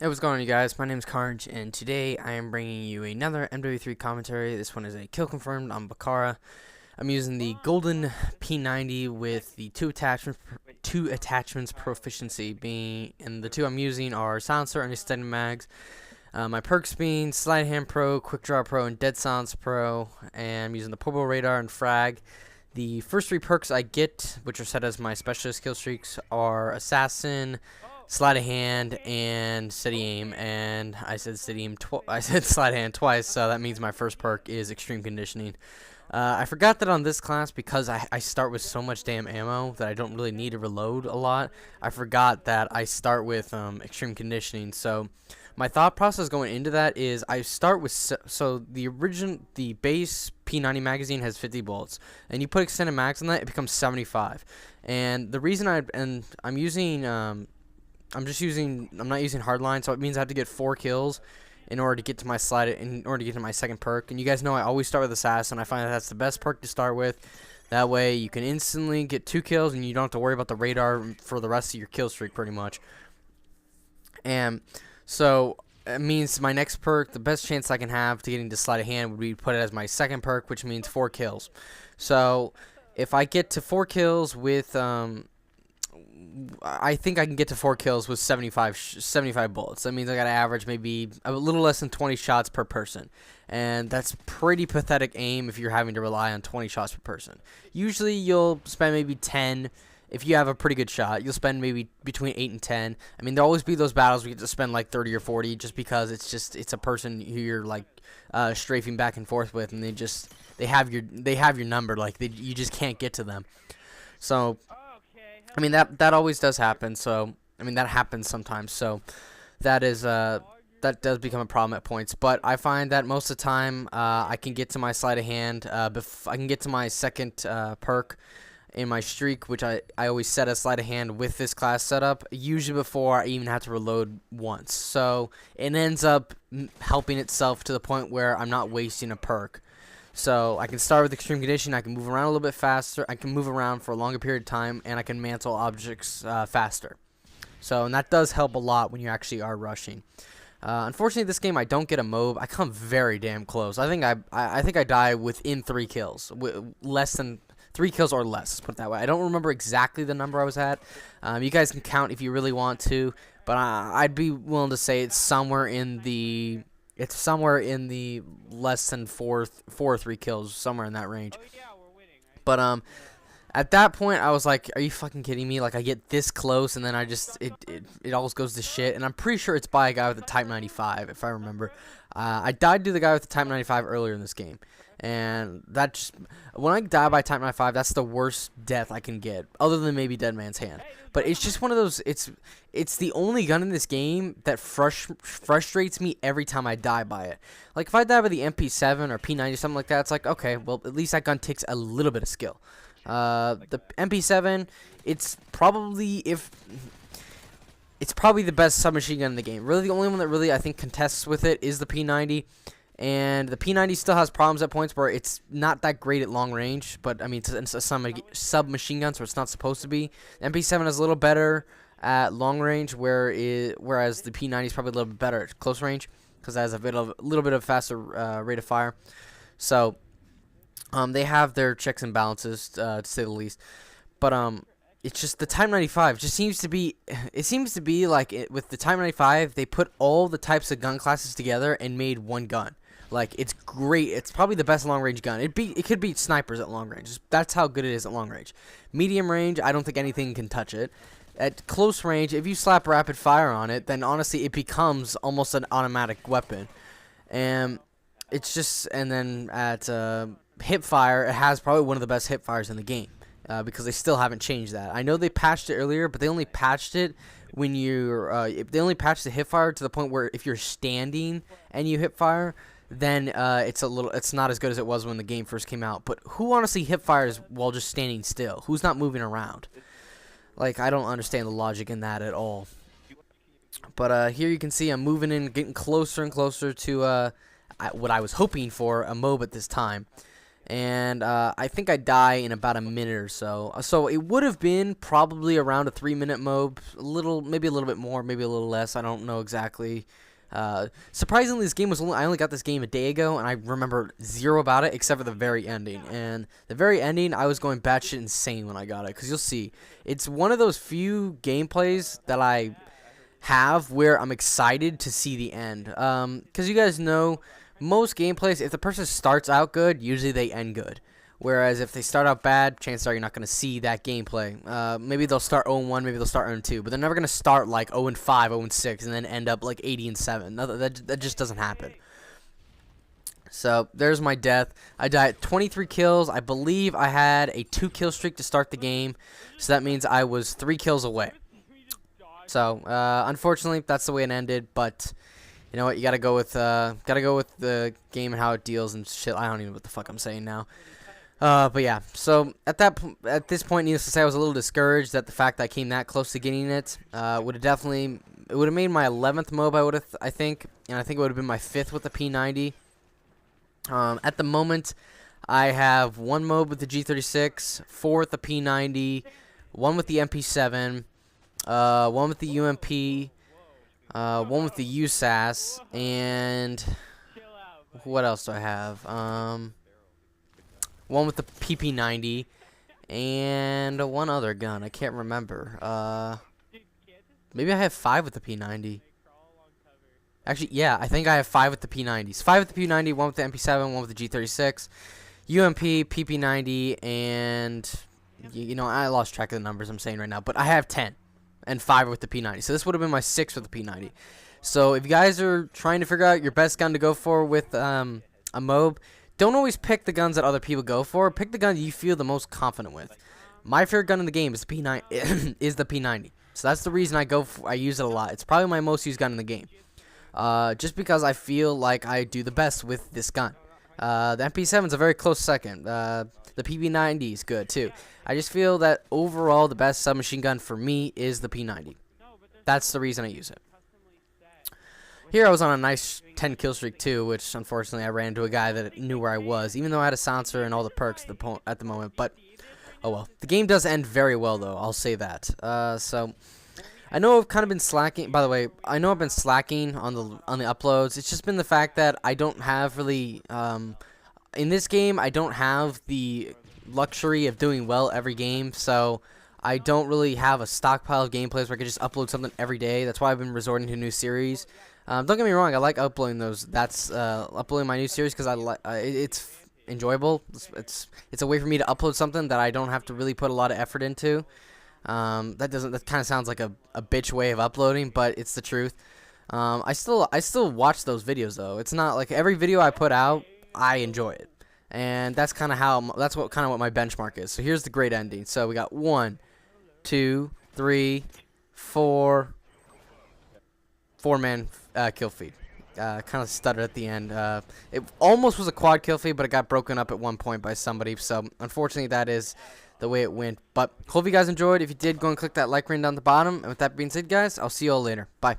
Hey, what's going on, you guys? My name is Carnage, and today I am bringing you another MW3 commentary. This one is a kill confirmed on Bakara. I'm using the golden P90 with the two attachments proficiency being, and the two I'm using are silencer and extended mags. My perks being Sleight Hand Pro, Quickdraw Pro, and Dead Silence Pro, and I'm using the portable radar and Frag. The first three perks I get, which are set as my specialist Killstreaks, are Assassin, Sleight of Hand, and Steady Aim. And I said Steady Aim I said Sleight of Hand twice, so that means my first perk is Extreme Conditioning. I forgot that on this class, because I start with so much damn ammo that I don't really need to reload a lot. I forgot that I start with Extreme Conditioning. So my thought process going into that is I start with the base P90 magazine has 50 bullets, and you put extended mags on that, it becomes 75. And the reason I'm not using hardline, so it means I have to get 4 kills in order to get to my second perk. And you guys know I always start with Assassin. I find that's the best perk to start with. That way you can instantly get 2 kills and you don't have to worry about the radar for the rest of your kill streak pretty much. And so it means my next perk, the best chance I can have to getting to Sleight of Hand would be to put it as my second perk, which means 4 kills. So if I get to 4 kills with I think I can get to 4 kills with 75 bullets. That means I gotta average maybe a little less than 20 shots per person, and that's pretty pathetic aim if you're having to rely on 20 shots per person. Usually you'll spend maybe 10. If you have a pretty good shot, you'll spend maybe between 8 and 10. I mean, there'll always be those battles where you get to spend like 30 or 40, just because it's a person who you're like strafing back and forth with, and they have your number. Like you just can't get to them. So I mean, that always does happen. So I mean, that happens sometimes. So that does become a problem at points. But I find that most of the time I can get to my Sleight of Hand. I can get to my second perk in my streak, which I always set a Sleight of Hand with this class setup, usually before I even have to reload once. So it ends up helping itself to the point where I'm not wasting a perk. So I can start with Extreme Condition, I can move around a little bit faster, I can move around for a longer period of time, and I can mantle objects faster. So, and that does help a lot when you actually are rushing. Unfortunately, this game I don't get a MOB. I come very damn close. I think I die within 3 kills, less than 3 kills or less. Let's put it that way. I don't remember exactly the number I was at. You guys can count if you really want to, but I'd be willing to say it's somewhere in the less than 4 or 3 kills, somewhere in that range. But at that point I was like, are you fucking kidding me? Like, I get this close and then it always goes to shit. And I'm pretty sure it's by a guy with a Type 95, if I remember. I died to the guy with the Type 95 earlier in this game, and when I die by Type 95, that's the worst death I can get, other than maybe Dead Man's Hand. But it's just one of those, it's the only gun in this game that frustrates me every time I die by it. Like, if I die by the MP7 or P90, something like that, it's like, okay, well, at least that gun takes a little bit of skill. The MP7, it's probably the best submachine gun in the game. Really, the only one that really, I think, contests with it is the P90. And the P90 still has problems at points where it's not that great at long range. But, I mean, it's a submachine gun, so it's not supposed to be. The MP7 is a little better at long range, whereas the P90 is probably a little bit better at close range, because it has a little bit of faster rate of fire. So they have their checks and balances, to say the least. But it's just the Type 95 just seems to be, like with the Type 95, they put all the types of gun classes together and made one gun. Like, it's great. It's probably the best long range gun. It could beat snipers at long range. That's how good it is at long range. Medium range, I don't think anything can touch it. At close range, if you slap rapid fire on it, then honestly it becomes almost an automatic weapon. And it's just, and then at hip fire, it has probably one of the best hip fires in the game. Because they still haven't changed that. I know they patched it earlier, but they only patched it when they only patched the hip fire to the point where if you're standing and you hip fire, then it's not as good as it was when the game first came out. But who honestly hip fires while just standing still? Who's not moving around? Like, I don't understand the logic in that at all. But here you can see I'm moving in, getting closer and closer to what I was hoping for, a MOB at this time. and I think I die in about a minute or so. So it would have been probably around a 3-minute mob, maybe a little bit more, maybe a little less. I don't know exactly. Surprisingly, this game I only got this game a day ago, and I remember zero about it except for the very ending. And the very ending, I was going batshit insane when I got it, because you'll see, it's one of those few gameplays that I have where I'm excited to see the end. Because you guys know, most gameplays, if the person starts out good, usually they end good. Whereas if they start out bad, chances are you're not going to see that gameplay. Maybe they'll start 0-1, maybe they'll start 0-2, but they're never going to start like 0-5, 0-6, and then end up like 80-7. That just doesn't happen. So there's my death. I died at 23 kills. I believe I had a 2-kill streak to start the game, so that means I was 3 kills away. So unfortunately, that's the way it ended. But you know what? You gotta go with the game and how it deals and shit. I don't even know what the fuck I'm saying now. But yeah, so at this point, needless to say, I was a little discouraged at the fact that I came that close to getting it. It would have made my 11th MOB, I think, and I think it would have been my 5th with the P90. At the moment, I have 1 MOB with the G36, 4 with the P90, 1 with the MP7, 1 with the UMP, 1 with the USAS, and what else do I have? 1 with the PP90, and 1 other gun. I can't remember. Maybe I have 5 with the P90. Actually, yeah, I think I have 5 with the P90s. 5 with the P90, 1 with the MP7, 1 with the G36, UMP, PP90, and you know, I lost track of the numbers I'm saying right now, but I have 10 and 5 with the P90. So this would have been my 6th with the P90. So if you guys are trying to figure out your best gun to go for with a MOB, don't always pick the guns that other people go for. Pick the gun you feel the most confident with. My favorite gun in the game is the P90. Is the P90. So that's the reason I use it a lot. It's probably my most used gun in the game. Just because I feel like I do the best with this gun. The MP7 is a very close second. The PP90 is good too. I just feel that overall the best submachine gun for me is the P90. That's the reason I use it. Here I was on a nice 10 kill streak too, which unfortunately I ran into a guy that knew where I was, even though I had a silencer and all the perks at the moment. But oh well, the game does end very well though. I'll say that. So I know I've kind of been slacking. By the way, I know I've been slacking on the uploads. It's just been the fact that I don't have really in this game I don't have the luxury of doing well every game, so I don't really have a stockpile of gameplays where I can just upload something every day. That's why I've been resorting to a new series. Don't get me wrong, I like uploading those. That's uploading my new series because it's enjoyable. It's a way for me to upload something that I don't have to really put a lot of effort into. That kind of sounds like a bitch way of uploading, but it's the truth. I still watch those videos though. It's not like every video I put out, I enjoy it, and that's kind of what my benchmark is. So here's the great ending. So we got 1, 2, 3, 4-man kill feed. Kind of stuttered at the end. It almost was a quad kill feed, but it got broken up at one point by somebody. So unfortunately, that is the way it went. But hope you guys enjoyed. If you did, go and click that like ring down the bottom. And with that being said, guys, I'll see you all later. Bye.